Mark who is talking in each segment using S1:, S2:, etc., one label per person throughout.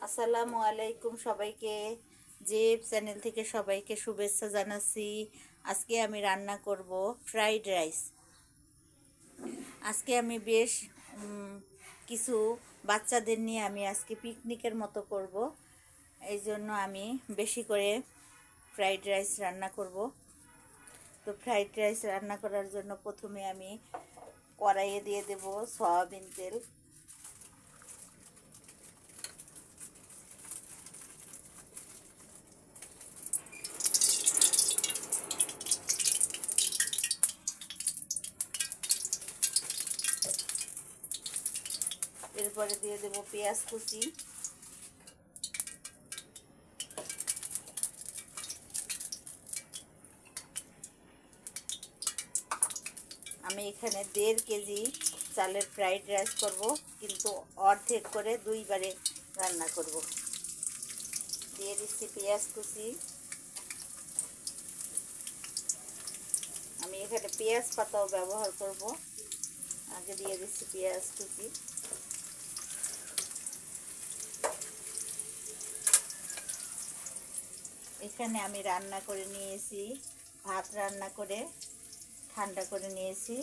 S1: আসসালামু আলাইকুম সবাইকে। জেব চ্যানেল থেকে সবাইকে শুভেচ্ছা জানাচ্ছি। আজকে আমি রান্না করব ফ্রাইড রাইস। আজকে আমি বেশ কিছু বাচ্চাদের নিয়ে আমি আজকে পিকনিকের মতো করব। এই জন্য আমি বেশি করে ফ্রাইড রাইস রান্না করব। তো ফ্রাইড রাইস রান্না করার জন্য প্রথমে আমি কড়াইয়ে দিয়ে দেব সয়াবিন তেল। এরপরে দিয়ে দেব পেঁয়াজ কুচি, আমি এখানে 1.5 কেজি চালের ফ্রাইড রাইস করব, কিন্তু অর্ধেক করে দুইবারে রান্না করব। দিয়ে দিচ্ছি পেঁয়াজ কুচি। আমি এখানে পেঁয়াজ পাতাও ব্যবহার করব। আগে দিয়ে দিচ্ছি পেঁয়াজ কুচি। এখানে আমি রান্না করে নিয়েছি, ভাত রান্না করে ঠান্ডা করে নিয়েছি।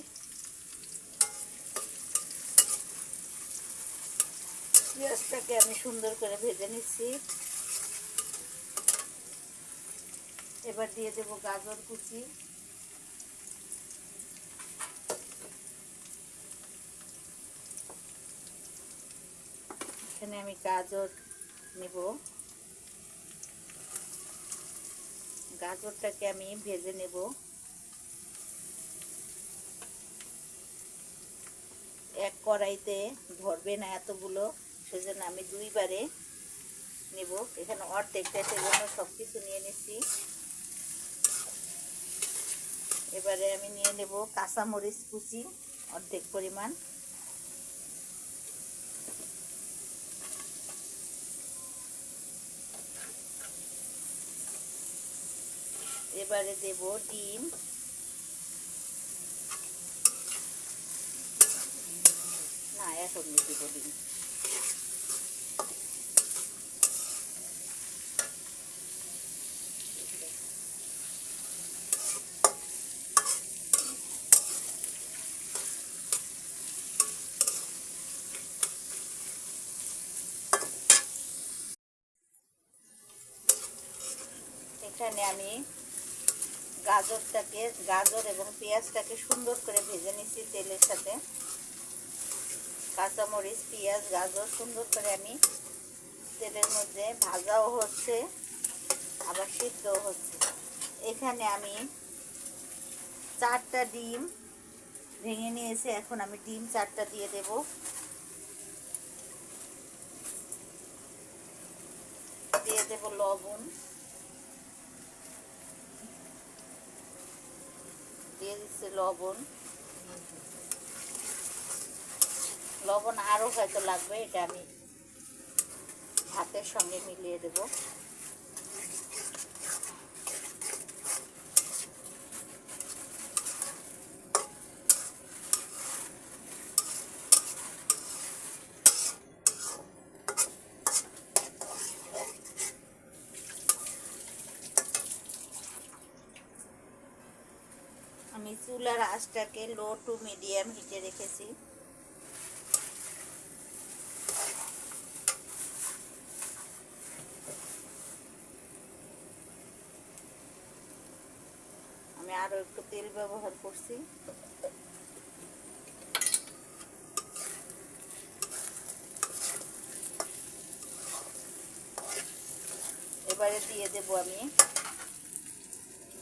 S1: পেঁয়াজটাকে আমি সুন্দর করে ভেজে নিচ্ছি। এবার দিয়ে দেব গাজর কুচি। এখানে আমি গাজর নেব। গাজরটাকে আমি ভেজে নেব। এক কড়াইতে ধরবে না এতগুলো, সেজন্য আমি দুইবারে নেব। এখানে অর্ধেকটা, সেজন্য সব কিছু নিয়ে নিচ্ছি। এবারে আমি নিয়ে নেব কাঁচামরিচ কুচি অর্ধেক পরিমাণ। এবারে দেব ডিম। না, এখন দেব ডিম। এখানে আমি গাজর এবং পেঁয়াজটাকে সুন্দর করে ভেজে নিচ্ছি তেলের সাথে। কাঁচামরিচ, পেঁয়াজ, গাজর সুন্দর করে আমি তেলের মধ্যে ভাজাও হচ্ছে, আবার সিদ্ধও হচ্ছে। এখানে আমি 4টা ডিম ভেঙে নিয়েছি। এখন আমি ডিম 4টা দিয়ে দেব। দিয়ে দেব লবণ, দিয়ে দিচ্ছে লবণ। লবণ আরও হয়তো লাগবে, এটা আমি ভাতের সঙ্গে মিলিয়ে দেব। আমি চুলার আঁচটাকে লো টু মিডিয়াম হিটে রেখেছি। আমি আরো একটু তেল ব্যবহার করছি। এবারে দিয়ে দেব আমি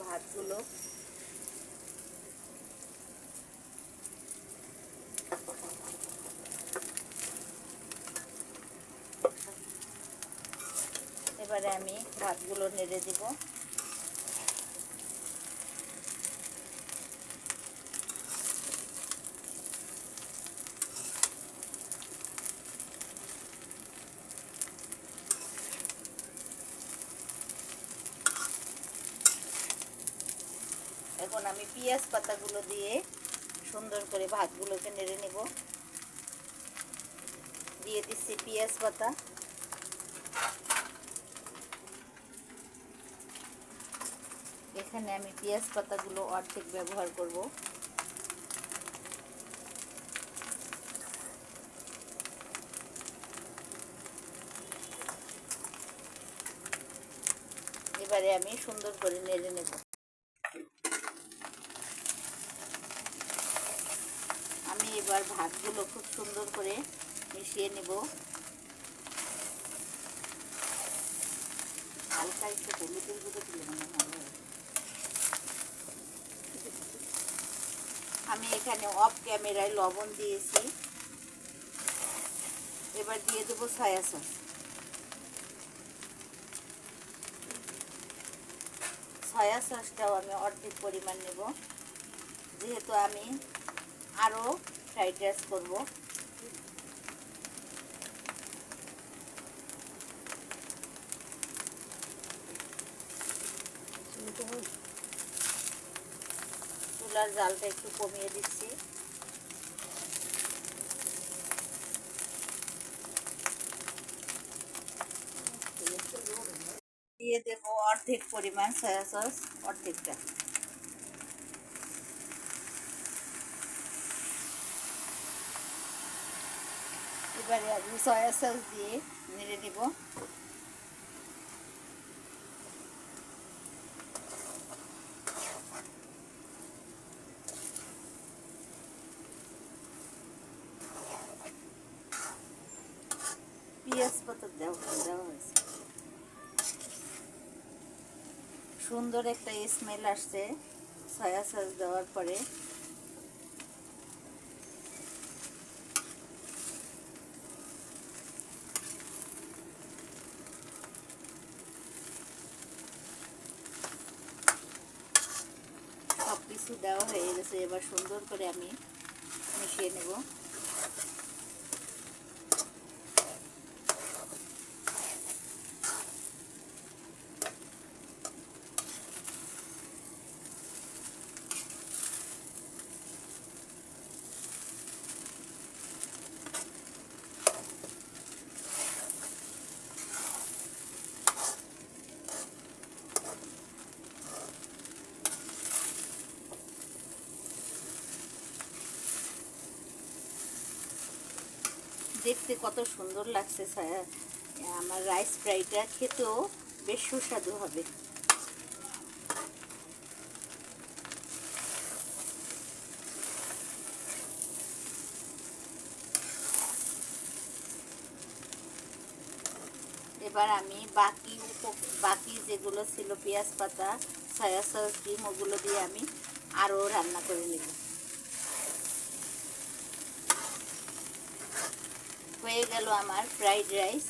S1: ভাতগুলো। এবারে আমি ভাতগুলো নেড়ে দেব। এখন আমি পেঁয়াজ পাতাগুলো দিয়ে সুন্দর করে ভাতগুলোকে নেড়ে নেব। দিয়ে দিচ্ছি পেঁয়াজ পাতা। এখানে আমি পেঁয়াজ পাতাগুলো অর্ধেক ব্যবহার করব। এবারে আমি সুন্দর করে নেড়ে নেব। আমি এবার ভাতগুলো খুব সুন্দর করে মিশিয়ে নেব। হালকা একটু হলুদের গুঁড়ো দিলে মনে ভালো হয়। আমি এখানে অফ ক্যামেরায় লবণ দিয়েছি। এবার দিয়ে দেবো সয়া সস। সয়া সসটাও আমি অর্ধেক পরিমাণ নেব, যেহেতু আমি আরও ফ্রাইড রাইস করবো। চুলার জালটা একটু কমিয়ে দিচ্ছি। দিয়ে দেব অর্ধেক পরিমাণ সয়া সস, অর্ধেকটা। এবারে আমি সয়া সস দিয়ে নেড়ে দেব। পেঁয়াজ পাতা দেওয়া হয়েছে, সুন্দর একটা স্মেল আসছে সয়া সস দেওয়ার পরে। সব কিছু দেওয়া হয়ে গেছে, এবার সুন্দর করে আমি মিশিয়ে নেব। দেখতে কত সুন্দর লাগছে আমার রাইস ফ্রাইটা, খেতেও বেশ সুস্বাদু হবে। এবার আমি বাকি যেগুলো ছিল পেঁয়াজ পাতা, সয়া সস, ডিম, ওগুলো দিয়ে আমি আরও রান্না করে নেব। হয়ে গেল আমার ফ্রাইড রাইস।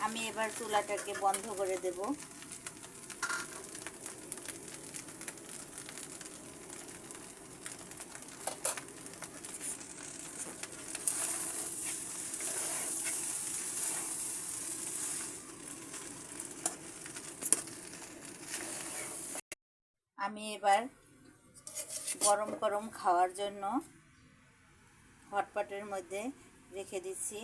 S1: আমি এবার চুলাটাকে বন্ধ করে দেব। আমি এবার গরম গরম খাওয়ার জন্য হটপটের মধ্যে রেখে দিচ্ছি।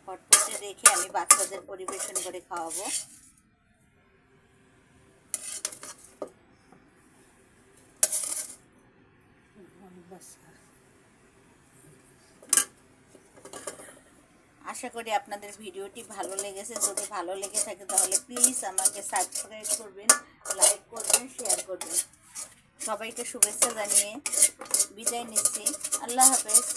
S1: হটপটে রেখে আমি বাচ্চাদের পরিবেশন করে খাওয়াবো। আশা করি আপনাদের ভিডিওটি ভালো লেগেছে। যদি ভালো লেগে থাকে তাহলে প্লিজ আমাকে সাবস্ক্রাইব করবেন, লাইক করবেন, শেয়ার করবেন। সবাইকে শুভেচ্ছা জানিয়ে বিদায় নিচ্ছি। আল্লাহ হাফেজ।